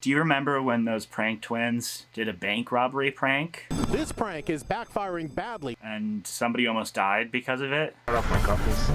Do you remember when those prank twins did a bank robbery prank? This prank is backfiring badly. And somebody almost died because of it? Cut off my couples.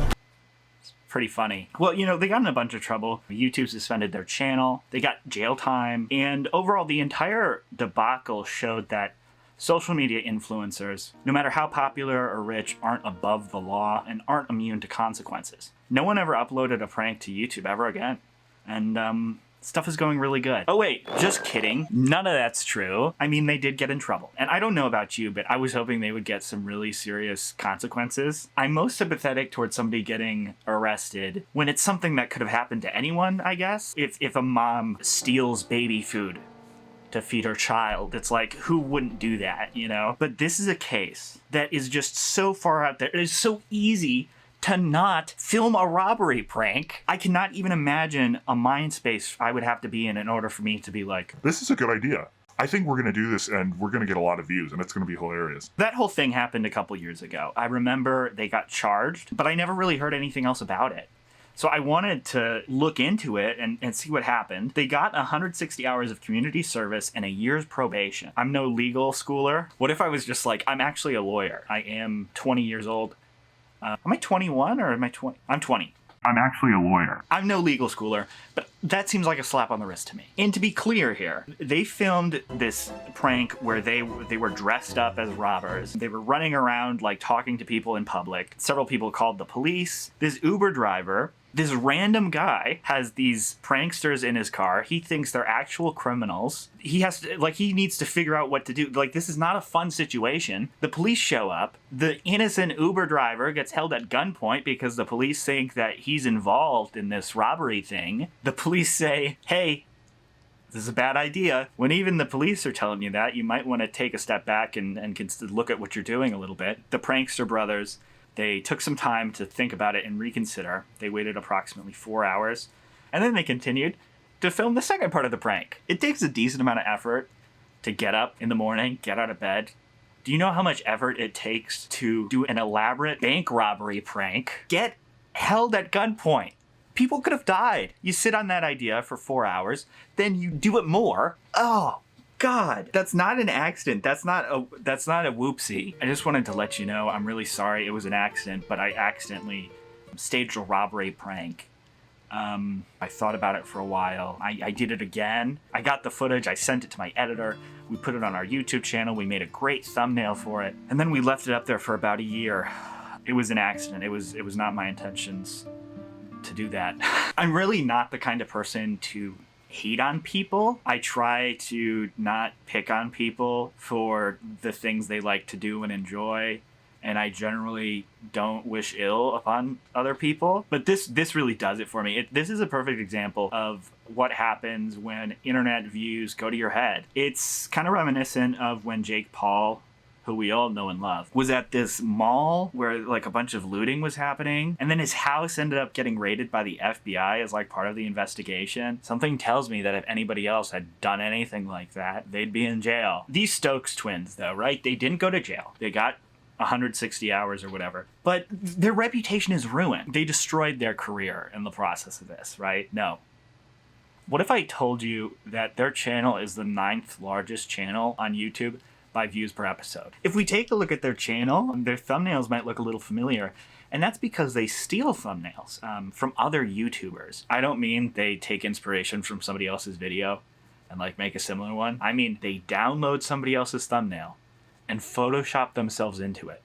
Pretty funny. Well, you know, they got in a bunch of trouble. YouTube suspended their channel. They got jail time. And overall, the entire debacle showed that social media influencers, no matter how popular or rich, aren't above the law and aren't immune to consequences. No one ever uploaded a prank to YouTube ever again. And, stuff is going really good. Oh wait, just kidding. None of that's true. I mean, they did get in trouble. And I don't know about you, but I was hoping they would get some really serious consequences. I'm most sympathetic towards somebody getting arrested when it's something that could have happened to anyone, I guess. If a mom steals baby food to feed her child, it's like, who wouldn't do that, you know? But this is a case that is just so far out there. It is so easy to not film a robbery prank. I cannot even imagine a mind space I would have to be in order for me to be like, This is a good idea. I think we're going to do this and we're going to get a lot of views and it's going to be hilarious. That whole thing happened a couple years ago. I remember they got charged, but I never really heard anything else about it. So I wanted to look into it and see what happened. They got 160 hours of community service and a year's probation. I'm no legal schooler. What if I was just like, I'm actually a lawyer. I am 20 years old. Am I 21 or am I 20? I'm 20. I'm actually a lawyer. I'm no legal schooler, but that seems like a slap on the wrist to me. And to be clear here, they filmed this prank where they were dressed up as robbers. They were running around like talking to people in public. Several people called the police. This Uber driver, this random guy, has these pranksters in his car. He thinks they're actual criminals. He needs to figure out what to do. Like, this is not a fun situation. The police show up. The innocent Uber driver gets held at gunpoint because the police think that he's involved in this robbery thing. The police say, hey, this is a bad idea. When even the police are telling you that, you might want to take a step back and look at what you're doing a little bit. The prankster brothers, they took some time to think about it and reconsider. They waited approximately 4 hours, and then they continued to film the second part of the prank. It takes a decent amount of effort to get up in the morning, get out of bed. Do you know how much effort it takes to do an elaborate bank robbery prank? Get held at gunpoint. People could have died. You sit on that idea for 4 hours, then you do it more. Oh, God, that's not an accident. That's not a whoopsie. I just wanted to let you know, I'm really sorry it was an accident, but I accidentally staged a robbery prank. I thought about it for a while. I did it again. I got the footage. I sent it to my editor. We put it on our YouTube channel. We made a great thumbnail for it. And then we left it up there for about a year. It was an accident. It was not my intentions to do that. I'm really not the kind of person to hate on people. I try to not pick on people for the things they like to do and enjoy, and I generally don't wish ill upon other people. But this really does it for me. This is a perfect example of what happens when internet views go to your head. It's kind of reminiscent of when Jake Paul, who we all know and love, was at this mall where like a bunch of looting was happening, and then his house ended up getting raided by the FBI as like part of the investigation. Something tells me that if anybody else had done anything like that, they'd be in jail. These Stokes twins though, right? They didn't go to jail. They got 160 hours or whatever, but their reputation is ruined. They destroyed their career in the process of this, right? No. What if I told you that their channel is the 9th largest channel on YouTube by views per episode? If we take a look at their channel, their thumbnails might look a little familiar, and that's because they steal thumbnails from other YouTubers. I don't mean they take inspiration from somebody else's video and like make a similar one. I mean they download somebody else's thumbnail and Photoshop themselves into it.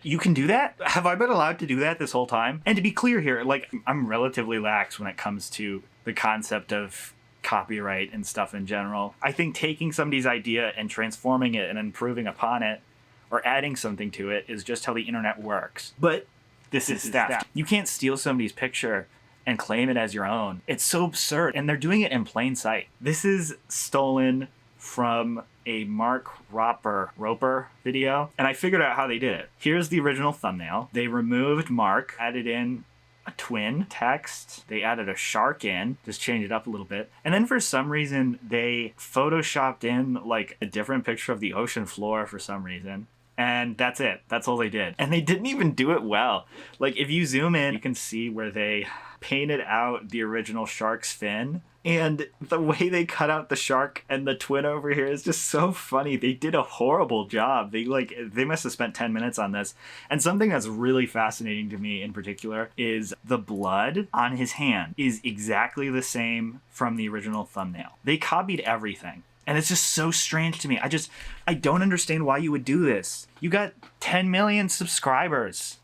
You can do that? Have I been allowed to do that this whole time? And to be clear here, like, I'm relatively lax when it comes to the concept of copyright and stuff in general. I think taking somebody's idea and transforming it and improving upon it or adding something to it is just how the internet works. But this is theft. You can't steal somebody's picture and claim it as your own. It's so absurd, and they're doing it in plain sight. This is stolen from a Mark Roper video, and I figured out how they did it. Here's the original thumbnail. They removed Mark, added in a twin text. They added a shark in, just changed it up a little bit. And then for some reason, they photoshopped in like a different picture of the ocean floor for some reason. And that's it. That's all they did. And they didn't even do it well. Like, if you zoom in, you can see where they painted out the original shark's fin And the way they cut out the shark and the twin over here is just so funny. They did a horrible job. They must have spent 10 minutes on this. And something that's really fascinating to me in particular is the blood on his hand is exactly the same from the original thumbnail. They copied everything. And it's just so strange to me. I don't understand why you would do this. You got 10 million subscribers.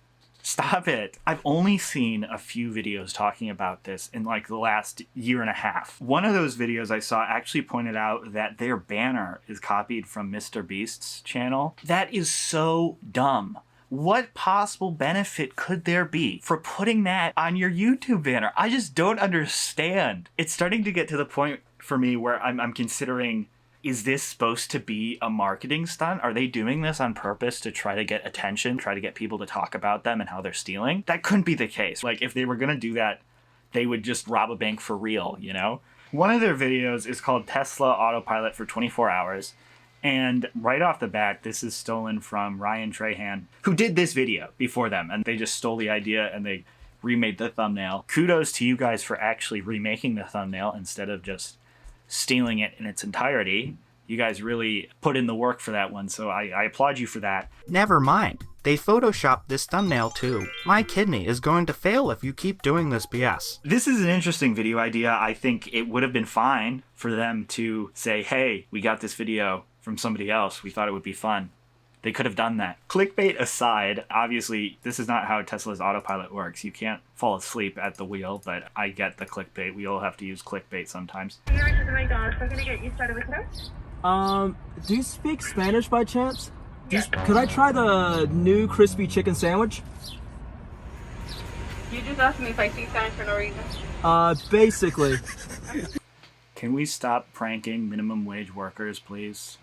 Stop it. I've only seen a few videos talking about this in like the last year and a half. One of those videos I saw actually pointed out that their banner is copied from Mr. Beast's channel. That is so dumb. What possible benefit could there be for putting that on your YouTube banner? I just don't understand. It's starting to get to the point for me where I'm considering, is this supposed to be a marketing stunt? Are they doing this on purpose to try to get attention, try to get people to talk about them and how they're stealing? That couldn't be the case. Like, if they were gonna do that, they would just rob a bank for real, you know? One of their videos is called Tesla Autopilot for 24 Hours. And right off the bat, this is stolen from Ryan Trahan, who did this video before them. And they just stole the idea and they remade the thumbnail. Kudos to you guys for actually remaking the thumbnail instead of just stealing it in its entirety. You guys really put in the work for that one, so I applaud you for that. Never mind. They photoshopped this thumbnail too. My kidney is going to fail if you keep doing this BS. This is an interesting video idea. I think it would have been fine for them to say, hey, we got this video from somebody else. We thought it would be fun. They could have done that. Clickbait aside, obviously, this is not how Tesla's autopilot works. You can't fall asleep at the wheel, but I get the clickbait. We all have to use clickbait sometimes. Here is my dog. So I'm gonna get you started with her. Do you speak Spanish by chance? Could I try the new crispy chicken sandwich? You just asked me if I speak Spanish for no reason. Basically. Can we stop pranking minimum wage workers, please?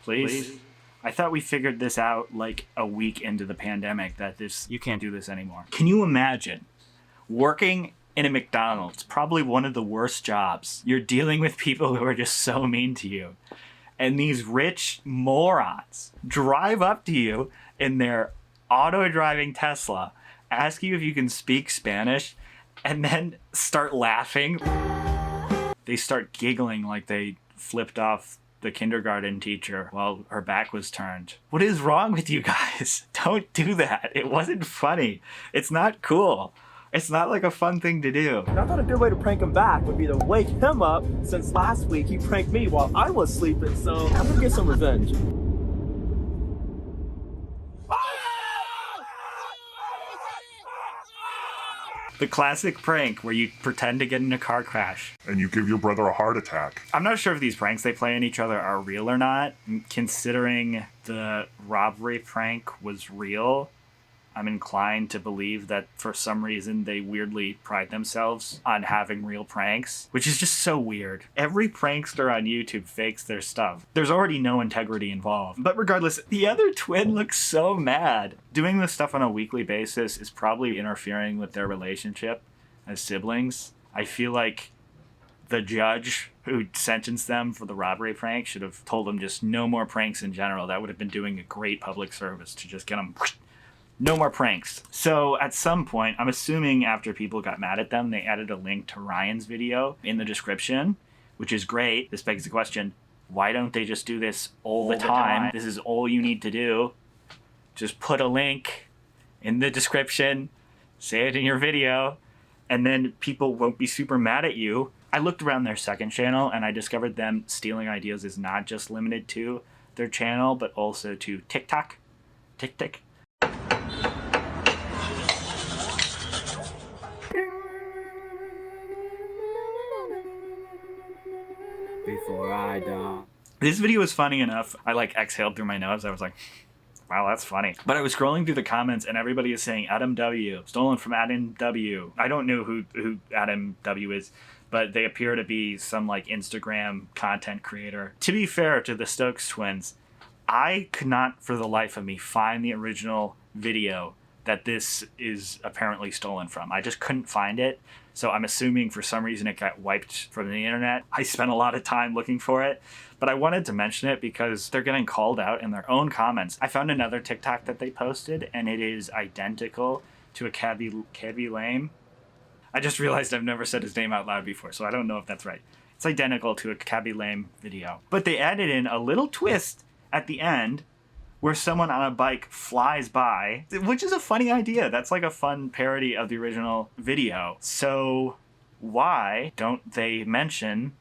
Please? I thought we figured this out like a week into the pandemic, that you can't do this anymore. Can you imagine working in a McDonald's? Probably one of the worst jobs. You're dealing with people who are just so mean to you. And these rich morons drive up to you in their auto-driving Tesla, ask you if you can speak Spanish, and then start laughing. They start giggling like they flipped off the kindergarten teacher while her back was turned. What is wrong with you guys? Don't do that. It wasn't funny. It's not cool. It's not like a fun thing to do. I thought a good way to prank him back would be to wake him up, since last week he pranked me while I was sleeping, so I'm gonna get some revenge. The classic prank where you pretend to get in a car crash. And you give your brother a heart attack. I'm not sure if these pranks they play on each other are real or not. Considering the robbery prank was real, I'm inclined to believe that for some reason they weirdly pride themselves on having real pranks, which is just so weird. Every prankster on YouTube fakes their stuff. There's already no integrity involved. But regardless, the other twin looks so mad. Doing this stuff on a weekly basis is probably interfering with their relationship as siblings. I feel like the judge who sentenced them for the robbery prank should have told them just no more pranks in general. That would have been doing a great public service to just get them... No more pranks. So at some point, I'm assuming after people got mad at them, they added a link to Ryan's video in the description, which is great. This begs the question, why don't they just do this all the time? This is all you need to do. Just put a link in the description, say it in your video, and then people won't be super mad at you. I looked around their second channel and I discovered them stealing ideas is not just limited to their channel, but also to TikTok. TikTok. Before I die. This video was funny enough. I like exhaled through my nose. I was like, wow, that's funny. But I was scrolling through the comments and everybody is saying Adam W. Stolen from Adam W. I don't know who Adam W. is, but they appear to be some like Instagram content creator. To be fair to the Stokes twins, I could not for the life of me find the original video that this is apparently stolen from. I just couldn't find it. So I'm assuming for some reason it got wiped from the internet. I spent a lot of time looking for it, but I wanted to mention it because they're getting called out in their own comments. I found another TikTok that they posted and it is identical to a Kevy Lame. I just realized I've never said his name out loud before, so I don't know if that's right. It's identical to a Cabby Lame video. But they added in a little twist at the end where someone on a bike flies by, which is a funny idea. That's like a fun parody of the original video. So why don't they mention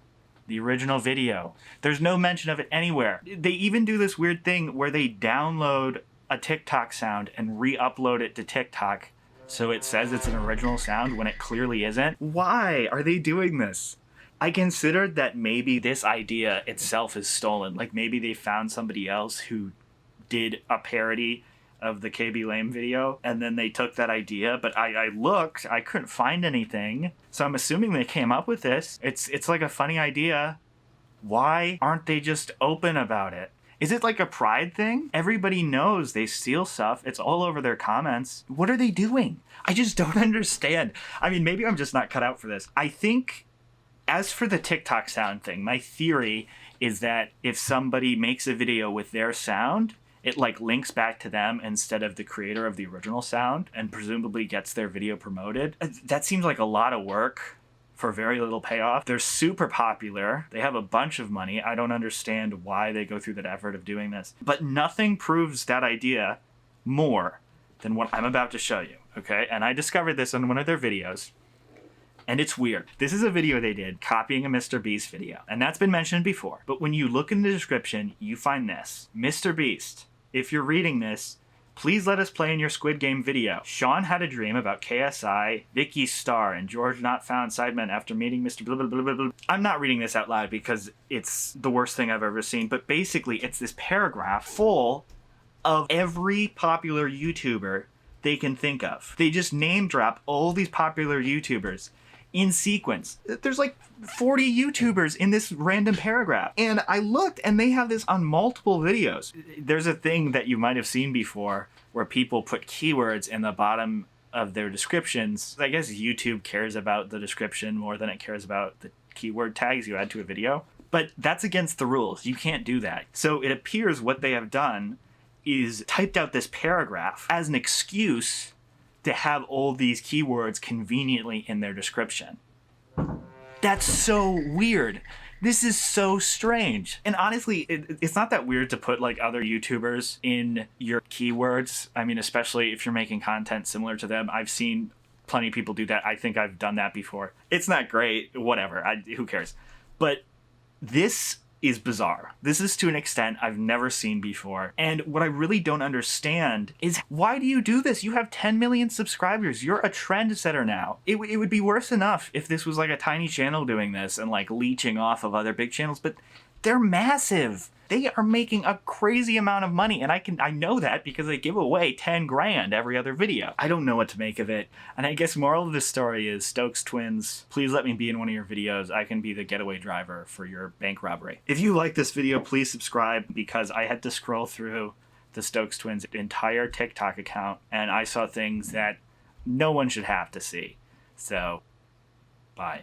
the original video? There's no mention of it anywhere. They even do this weird thing where they download a TikTok sound and re-upload it to TikTok so it says it's an original sound when it clearly isn't. Why are they doing this? I considered that maybe this idea itself is stolen. Like maybe they found somebody else who did a parody of the KB Lame video and then they took that idea, but I looked, I couldn't find anything. So I'm assuming they came up with this. It's like a funny idea. Why aren't they just open about it? Is it like a pride thing? Everybody knows they steal stuff. It's all over their comments. What are they doing? I just don't understand. I mean, maybe I'm just not cut out for this. I think, as for the TikTok sound thing, my theory is that if somebody makes a video with their sound, it like links back to them instead of the creator of the original sound and presumably gets their video promoted. That seems like a lot of work for very little payoff. They're super popular. They have a bunch of money. I don't understand why they go through that effort of doing this. But nothing proves that idea more than what I'm about to show you, okay? And I discovered this on one of their videos. And it's weird. This is a video they did copying a Mr. Beast video. And that's been mentioned before. But when you look in the description, you find this. Mr. Beast, if you're reading this, please let us play in your Squid Game video. Sean had a dream about KSI, Vicky Starr, and George not found sidemen after meeting Mr. blah, blah, blah, blah, blah. I'm not reading this out loud because it's the worst thing I've ever seen. But basically, it's this paragraph full of every popular YouTuber they can think of. They just name drop all these popular YouTubers in sequence. There's like 40 YouTubers in this random paragraph. And I looked and they have this on multiple videos. There's a thing that you might have seen before where people put keywords in the bottom of their descriptions. I guess YouTube cares about the description more than it cares about the keyword tags you add to a video. But that's against the rules. You can't do that. So it appears what they have done is typed out this paragraph as an excuse to have all these keywords conveniently in their description. That's so weird. This is so strange. And honestly, it's not that weird to put like other YouTubers in your keywords. I mean, especially if you're making content similar to them. I've seen plenty of people do that. I think I've done that before. It's not great, whatever, who cares? But this is bizarre. This is to an extent I've never seen before. And what I really don't understand is, why do you do this? You have 10 million subscribers. You're a trendsetter now. It would be worse enough if this was like a tiny channel doing this and like leeching off of other big channels, but they're massive. They are making a crazy amount of money, and I know that because they give away 10 grand every other video. I don't know what to make of it. And I guess moral of this story is, Stokes twins, please let me be in one of your videos. I can be the getaway driver for your bank robbery. If you like this video, please subscribe, because I had to scroll through the Stokes twins' entire TikTok account and I saw things that no one should have to see. So, bye.